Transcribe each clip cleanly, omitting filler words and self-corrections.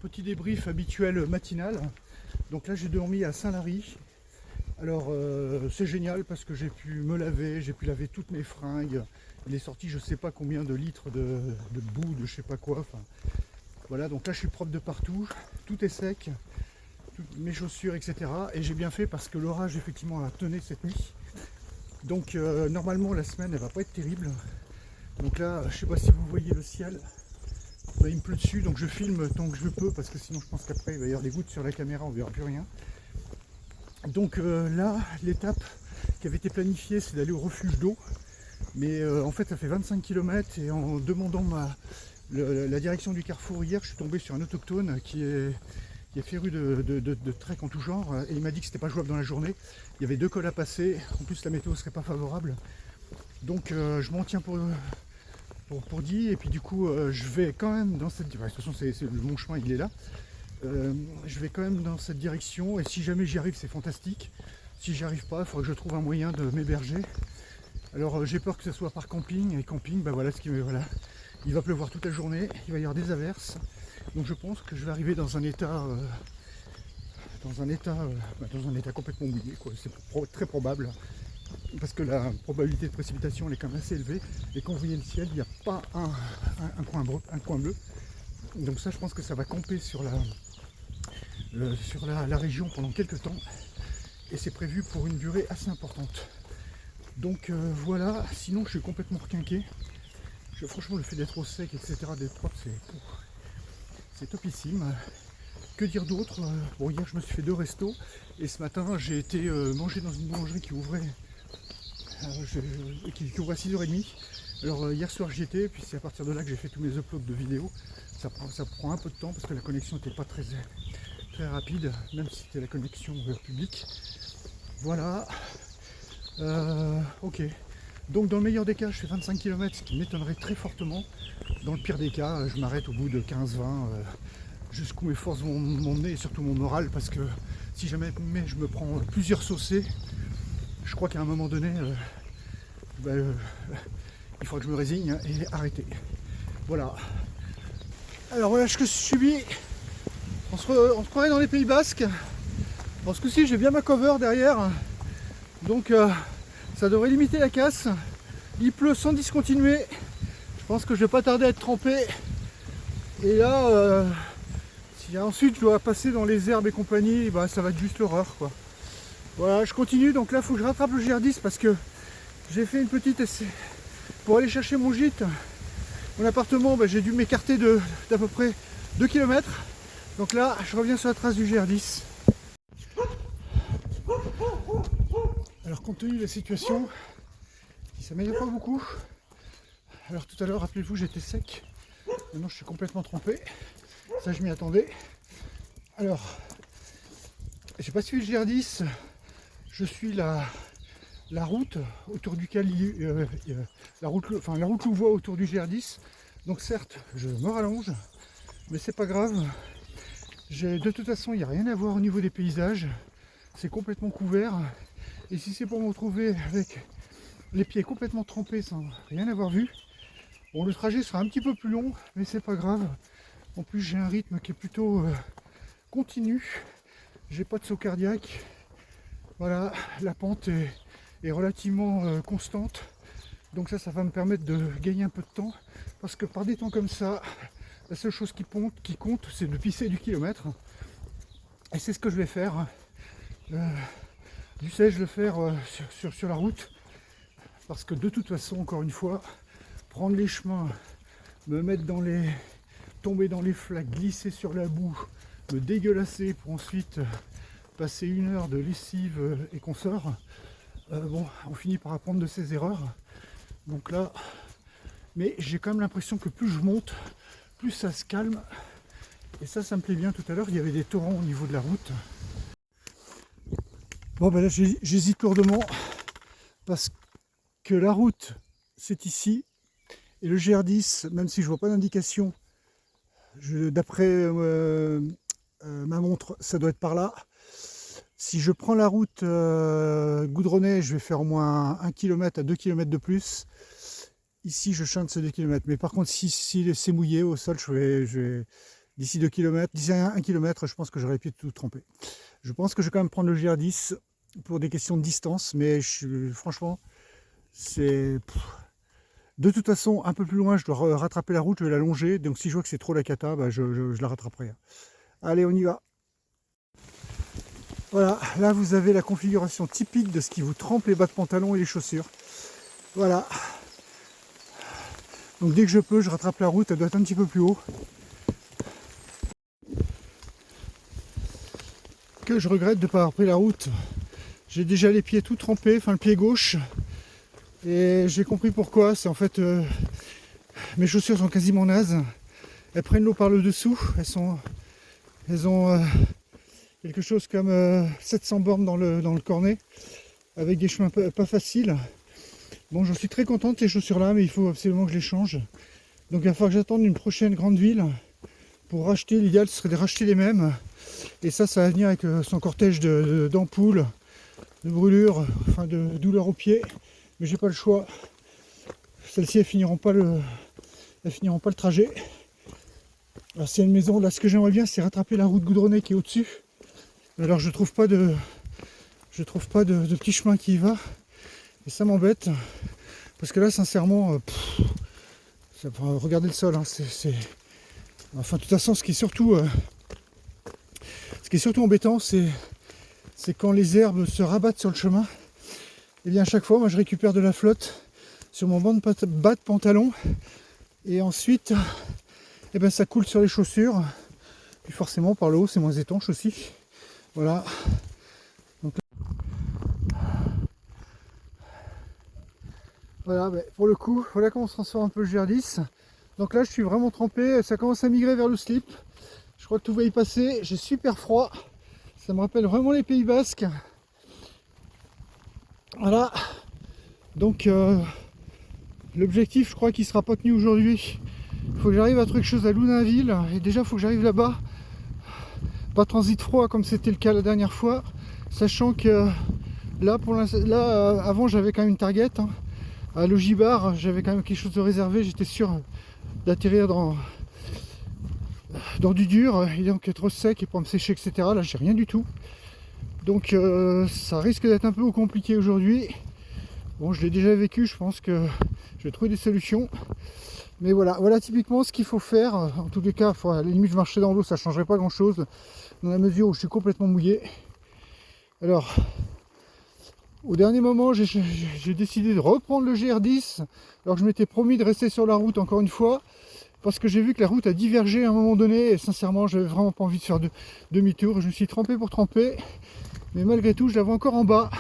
Petit débrief habituel matinal. Donc là j'ai dormi à Saint-Lary. Alors c'est génial parce que j'ai pu me laver, j'ai pu laver toutes mes fringues. Il est sorti je sais pas combien de litres de boue, de je sais pas quoi. Enfin, voilà, donc là je suis propre de partout, tout est sec, toutes mes chaussures, etc. Et j'ai bien fait parce que l'orage effectivement a tenu cette nuit. Donc normalement la semaine elle va pas être terrible. Donc là je sais pas si vous voyez le ciel. Bah, il me pleut dessus, donc je filme tant que je peux parce que sinon je pense qu'après il va y avoir des gouttes sur la caméra, on verra plus rien. Donc là, l'étape qui avait été planifiée, c'est d'aller au refuge d'eau. Mais en fait, ça fait 25 km et en demandant la direction du carrefour hier, je suis tombé sur un autochtone qui est féru de trek en tout genre. Et il m'a dit que c'était pas jouable dans la journée. Il y avait 2 cols à passer. En plus, la météo serait pas favorable. Donc je m'en tiens pour dit. Et puis du coup, je vais quand même dans cette direction. De toute façon, mon chemin, il est là. Je vais quand même dans cette direction et si jamais j'y arrive c'est fantastique. Si j'y arrive pas, il faudra que je trouve un moyen de m'héberger. Alors j'ai peur que ce soit par camping et camping, bah voilà ce qui voilà. Il va pleuvoir toute la journée, il va y avoir des averses. Donc je pense que je vais arriver dans un état dans un état complètement mouillé quoi. C'est très probable parce que la probabilité de précipitation elle est quand même assez élevée et quand vous voyez le ciel, il n'y a pas un coin bleu. Donc ça je pense que ça va camper sur la région pendant quelques temps et c'est prévu pour une durée assez importante. Donc voilà, sinon je suis complètement requinqué. Franchement le fait d'être au sec, etc., d'être propre, c'est topissime. Que dire d'autre? Bon, hier je me suis fait 2 restos et ce matin j'ai été manger dans une boulangerie qui ouvrait qui ouvre à 6h30. Alors hier soir j'y étais, puis c'est à partir de là que j'ai fait tous mes uploads de vidéos. Ça prend un peu de temps parce que la connexion n'était pas très rapide, même si c'était la connexion publique. Voilà. Ok. Donc dans le meilleur des cas, je fais 25 km, ce qui m'étonnerait très fortement. Dans le pire des cas, je m'arrête au bout de 15-20, jusqu'où mes forces vont m'emmener et surtout mon moral, parce que si jamais je me prends plusieurs saucées, je crois qu'à un moment donné, il faudra que je me résigne et arrêter. Voilà. Alors voilà ce que je subis. On se croirait dans les Pays Basques. Bon, ce coup-ci, j'ai bien ma cover derrière. Donc, ça devrait limiter la casse. Il pleut sans discontinuer. Je pense que je vais pas tarder à être trempé. Et là, si ensuite je dois passer dans les herbes et compagnie, bah, ça va être juste l'horreur, quoi. Voilà, je continue. Donc là, il faut que je rattrape le GR10 parce que j'ai fait une petite essai pour aller chercher mon gîte. Mon appartement, bah, j'ai dû m'écarter d'à peu près 2 km. Donc là, je reviens sur la trace du GR10. Alors compte tenu de la situation, qui s'améliore pas beaucoup. Alors tout à l'heure, rappelez-vous, j'étais sec. Maintenant, je suis complètement trempé. Ça, je m'y attendais. Alors, j'ai pas suivi le GR10. Je suis la route autour duquel la route Louvois autour du GR10. Donc certes, je me rallonge, mais c'est pas grave. De toute façon, il n'y a rien à voir au niveau des paysages. C'est complètement couvert. Et si c'est pour me retrouver avec les pieds complètement trempés sans rien avoir vu, bon, le trajet sera un petit peu plus long, mais c'est pas grave. En plus, j'ai un rythme qui est plutôt continu. J'ai pas de saut cardiaque. Voilà, la pente est relativement constante. Donc ça va me permettre de gagner un peu de temps. Parce que par des temps comme ça, la seule chose qui compte, c'est de pisser du kilomètre. Et c'est ce que je vais faire. Du sais, je le faire sur la route. Parce que de toute façon, encore une fois, prendre les chemins, tomber dans les flaques, glisser sur la boue, me dégueulasser pour ensuite passer 1 heure de lessive et qu'on sort, bon, on finit par apprendre de ses erreurs. Donc là, mais j'ai quand même l'impression que plus je monte, plus ça se calme. Et ça me plaît bien. Tout à l'heure, il y avait des torrents au niveau de la route. Bon, ben là, j'hésite lourdement parce que la route, c'est ici. Et le GR10, même si je vois pas d'indication, d'après ma montre, ça doit être par là. Si je prends la route goudronnée, je vais faire au moins 1 km à 2 km de plus. Ici, je chante ce 2 km. Mais par contre, si c'est mouillé au sol, je vais D'ici 2 km, d'ici 1 km, je pense que j'aurai les pieds tout trempés. Je pense que je vais quand même prendre le GR10 pour des questions de distance, mais franchement, c'est... De toute façon, un peu plus loin, je dois rattraper la route, je vais la longer, donc si je vois que c'est trop la cata, bah, je la rattraperai. Allez, on y va. Voilà, là vous avez la configuration typique de ce qui vous trempe les bas de pantalon et les chaussures. Voilà. Donc dès que je peux, je rattrape la route, elle doit être un petit peu plus haut. Que je regrette de ne pas avoir pris la route. J'ai déjà les pieds tout trempés, enfin le pied gauche. Et j'ai compris pourquoi. C'est en fait, mes chaussures sont quasiment nazes. Elles prennent l'eau par le dessous. Elles ont quelque chose comme 700 bornes dans le cornet, avec des chemins pas faciles. Bon, j'en suis très content de ces chaussures-là, mais il faut absolument que je les change. Donc il va falloir que j'attende une prochaine grande ville pour racheter. L'idéal ce serait de racheter les mêmes. Et ça va venir avec son cortège d'ampoules, de brûlures, enfin de douleurs aux pieds. Mais j'ai pas le choix. Celles-ci, elles finiront pas le trajet. Alors c'est une maison. Là, ce que j'aimerais bien, c'est rattraper la route goudronnée qui est au-dessus. Alors je trouve pas de petit chemin qui y va. Et ça m'embête. Parce que là, sincèrement, regardez le sol. Hein, enfin, de toute façon, ce qui est surtout embêtant, c'est quand les herbes se rabattent sur le chemin. Et bien à chaque fois, moi je récupère de la flotte sur mon bas de pantalon. Et ensuite, eh ben, ça coule sur les chaussures. Puis forcément, par le haut, c'est moins étanche aussi. Voilà. Donc, voilà, ben, pour le coup, voilà comment on se transforme un peu le GR10. Donc là, je suis vraiment trempé. Ça commence à migrer vers le slip. Je crois que tout va y passer. J'ai super froid. Ça me rappelle vraiment les Pays Basques. Voilà. Donc l'objectif, je crois qu'il ne sera pas tenu aujourd'hui. Il faut que j'arrive à trouver quelque chose à Loudunville. Et déjà, il faut que j'arrive là-bas. Pas transit froid comme c'était le cas la dernière fois. Sachant que là, avant, j'avais quand même une target. Hein. À Logibar, j'avais quand même quelque chose de réservé. J'étais sûr d'atterrir dans du dur. Et donc être sec et pas me sécher, etc. Là, j'ai rien du tout. Donc ça risque d'être un peu compliqué aujourd'hui. Bon, je l'ai déjà vécu, je pense que je vais trouver des solutions. Mais voilà typiquement ce qu'il faut faire. En tous les cas, à la limite, je marchais dans l'eau, ça ne changerait pas grand chose. Dans la mesure où je suis complètement mouillé. Alors, au dernier moment, j'ai décidé de reprendre le GR10. Alors que je m'étais promis de rester sur la route encore une fois. Parce que j'ai vu que la route a divergé à un moment donné. Et sincèrement, j'avais vraiment pas envie de faire demi-tour. Je me suis trempé pour tremper. Mais malgré tout, je l'avais encore en bas.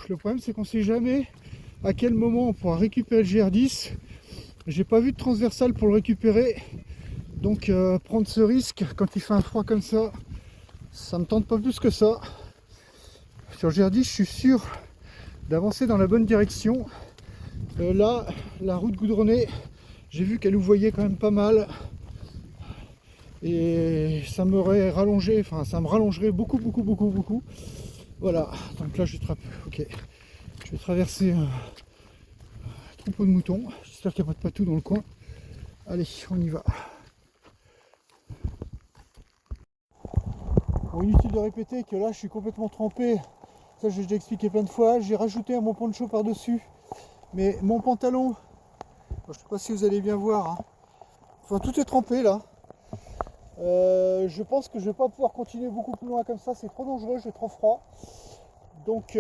Le problème, c'est qu'on ne sait jamais à quel moment on pourra récupérer le GR10. J'ai pas vu de transversal pour le récupérer. Donc prendre ce risque quand il fait un froid comme ça me tente pas plus que ça. Sur le GR10, je suis sûr d'avancer dans la bonne direction. Là, la route goudronnée, j'ai vu qu'elle louvoyait quand même pas mal. Et ça m'aurait rallongé, enfin ça me rallongerait beaucoup. Voilà, donc là je vais traverser un troupeau de moutons. J'espère qu'il n'y a pas de patou dans le coin. Allez, on y va. Bon, inutile de répéter que là je suis complètement trempé. Ça j'ai déjà expliqué plein de fois. J'ai rajouté mon poncho par-dessus. Mais mon pantalon, je ne sais pas si vous allez bien voir. Hein. Enfin tout est trempé là. Je pense que je ne vais pas pouvoir continuer beaucoup plus loin comme ça. C'est trop dangereux, j'ai trop froid. Donc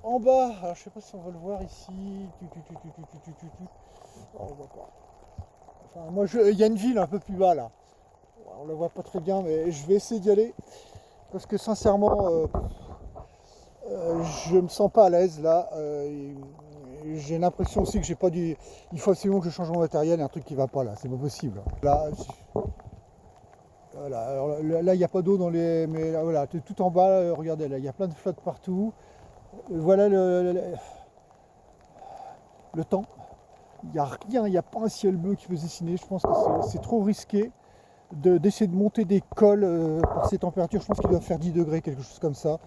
en bas, alors je sais pas si on va le voir ici. Oh, on voit pas. Enfin, moi, il y a une ville un peu plus bas là. On la voit pas très bien, mais je vais essayer d'y aller parce que sincèrement, je me sens pas à l'aise là. J'ai l'impression aussi que j'ai pas dû. Il faut absolument que je change mon matériel. Il y a un truc qui va pas là. C'est pas possible. Là. Voilà, alors là il n'y a pas d'eau dans les. Mais là, voilà, tout en bas, regardez là, il y a plein de flotte partout. Voilà le temps. Il n'y a rien, il n'y a pas un ciel bleu qui peut se dessiner. Je pense que c'est trop risqué d'essayer de monter des cols par ces températures. Je pense qu'il doit faire 10 degrés, quelque chose comme ça.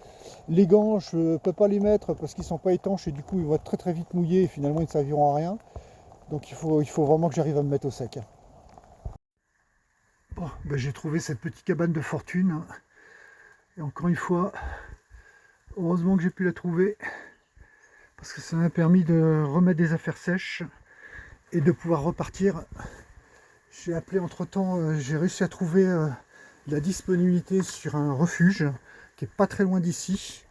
Les gants, je ne peux pas les mettre parce qu'ils ne sont pas étanches et du coup ils vont être très vite mouillés et finalement ils ne serviront à rien. Donc il faut vraiment que j'arrive à me mettre au sec. Bon, ben j'ai trouvé cette petite cabane de fortune. Et encore une fois, heureusement que j'ai pu la trouver. Parce que ça m'a permis de remettre des affaires sèches et de pouvoir repartir. J'ai appelé entre-temps, j'ai réussi à trouver la disponibilité sur un refuge qui est pas très loin d'ici.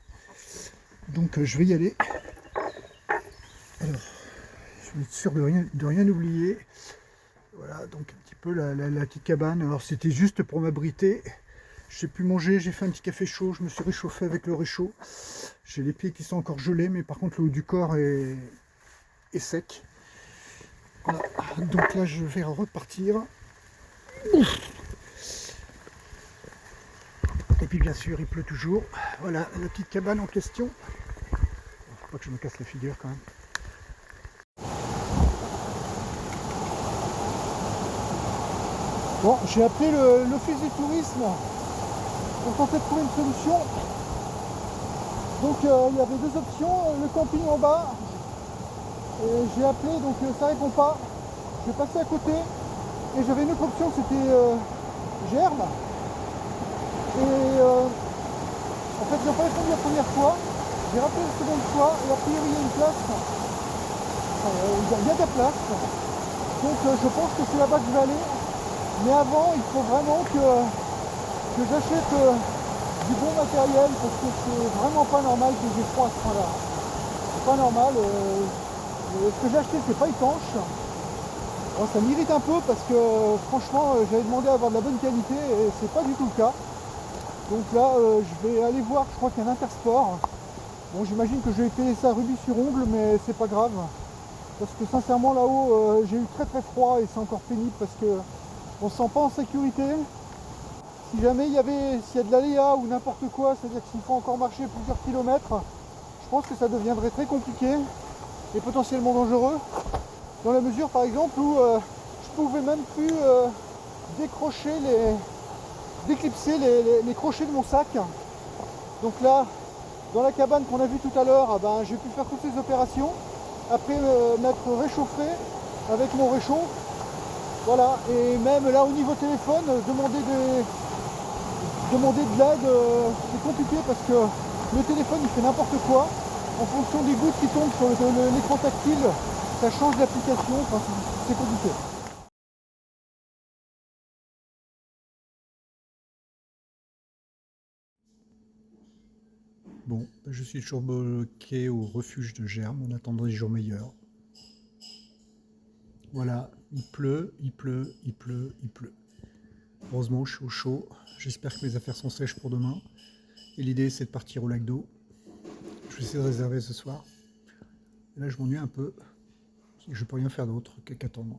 Donc je vais y aller. Alors, je vais être sûr de rien oublier. Voilà, donc un petit peu la petite cabane. Alors c'était juste pour m'abriter. J'ai pu manger, j'ai fait un petit café chaud, je me suis réchauffé avec le réchaud. J'ai les pieds qui sont encore gelés, mais par contre le haut du corps est sec. Voilà. Donc là je vais repartir. Ouf. Et puis bien sûr il pleut toujours. Voilà la petite cabane en question. Faut pas que je me casse la figure quand même. Bon, j'ai appelé l'office du tourisme pour tenter de trouver une solution. Donc il y avait deux options, le camping en bas, et j'ai appelé, donc ça répond pas. Je vais passer à côté, et j'avais une autre option, c'était Germe. Et en fait, ils n'ont pas répondu la première fois, j'ai rappelé la seconde fois, et a priori il y a une place, il y a de la place. Donc je pense que c'est là-bas que je vais aller. Mais avant, il faut vraiment que j'achète du bon matériel parce que c'est vraiment pas normal que j'ai froid à ce point-là. C'est pas normal. Ce que j'ai acheté, c'est pas étanche. Bon, ça m'irrite un peu parce que franchement, j'avais demandé à avoir de la bonne qualité et c'est pas du tout le cas. Donc là, je vais aller voir, je crois qu'il y a un Intersport. Bon, j'imagine que je vais payer ça rubis sur ongle, mais c'est pas grave. Parce que sincèrement, là-haut, j'ai eu très très froid et c'est encore pénible parce que on se sent pas en sécurité. Si jamais s'il y a de l'aléa ou n'importe quoi, c'est-à-dire que s'il faut encore marcher plusieurs kilomètres, je pense que ça deviendrait très compliqué et potentiellement dangereux. Dans la mesure par exemple où je pouvais même plus déclipser les crochets de mon sac. Donc là, dans la cabane qu'on a vue tout à l'heure, ben, j'ai pu faire toutes ces opérations. Après m'être réchauffé avec mon réchaud. Voilà, et même là au niveau téléphone, demander de l'aide, c'est compliqué parce que le téléphone il fait n'importe quoi. En fonction des gouttes qui tombent sur l'écran tactile, ça change d'application, enfin, c'est compliqué. Bon, je suis toujours bloqué au refuge de Germe en attendant des jours meilleurs. Voilà, il pleut, il pleut, il pleut, il pleut. Heureusement, je suis au chaud. J'espère que mes affaires sont sèches pour demain. Et l'idée, c'est de partir au lac d'eau. Je vais essayer de réserver ce soir. Et là, je m'ennuie un peu. Je ne peux rien faire d'autre qu'attendre.